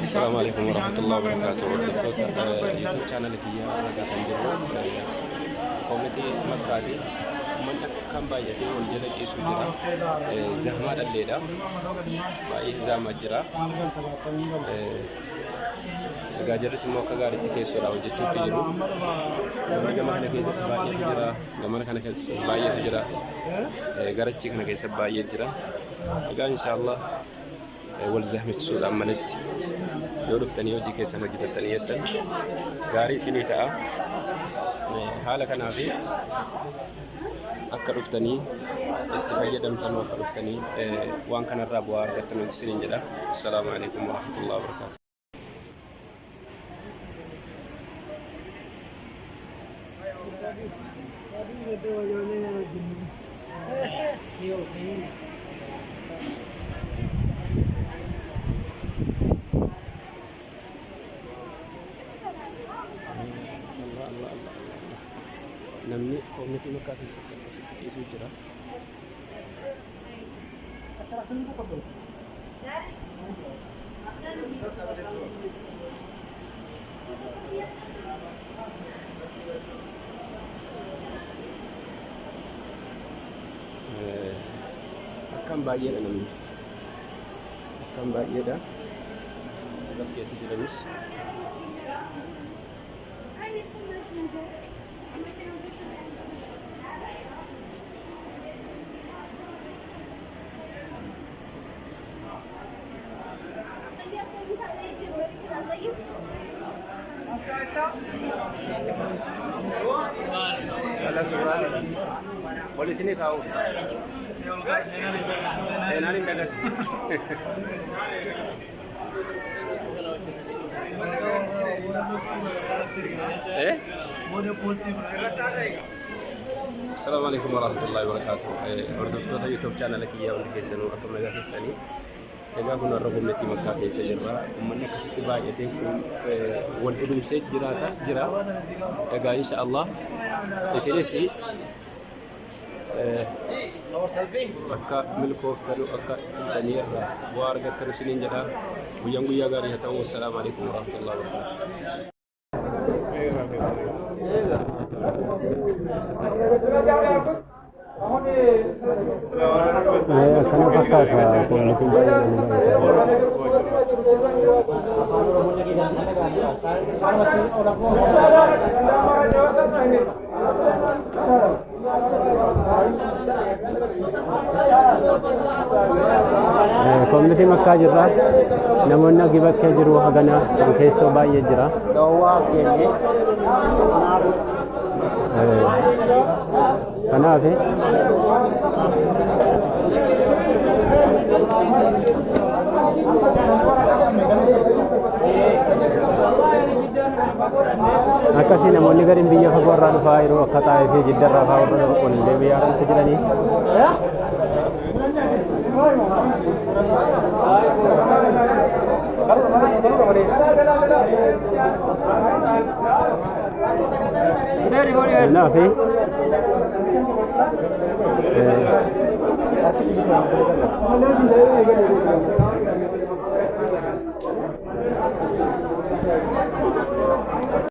السلام عليكم ورحمة الله وبركاته. يوتيوب channel kiyya ragaa kan jiru koomiti makkaati manna kan baay'atee wal jala ciisu jira zahmaa dhalleedha baay'ee zahmaa jira egaa jarris immoo akka gaariitti keessoodha hojjechuutti jiru gama kana keessatti baay'eetu jira gama kana keessatti baay'eetu jira garachi kana keessatti baay'ee jira egaa inshallah wal zahmichuudhaan malatti yoo dhuftanii hojii keessan hojjettanii jettan gaarii isinii ta'a haala kanaaf akka dhuftanii itti fayyadamtan akka dhuftanii waan kanarraa bu'aa argattan isiniin jedha. Assalaamu alaykum wa rahmatullahi wa barakatuh. Namni koomiti makkaa keessatti akkasitti dhiisuu jira. Akkaan baay'eedha namni. Akkaan baay'eedha. As keessa jiranis. Kalau soal polisi ini tahu, saya nanti kaget. Assalamualaikum warahmatullahi wabarakatuh. Hordoftoota YouTube channel kiyyaa hundi keessanuu akka nagaa keessanii. Egaa kun har'a koomiti makkaa keessa jirra. Uummanni akkasitti baay'atee kun wal dhudhumsee jira. Egaa inshallah isinis akka milkooftanu akka dhuftanii irraa bu'aa argattanu isiniin jedha. Guyyaan guyyaa gaarii haa ta'u. Assalaamu alaykum warahmatullahi wabarakatuh. Kana fakkaata koomiti koomiti makkaa jirra namoonni agi bakkee jiru hagana kan keessoo baay'ee jira. Kanaaf akkasii namoonni gariin biyya fagoo irraa dhufaa yeroo akka Xaayif fi Jidda irraa fa'aa warra qollee biyya kanatti jiranii kanaaf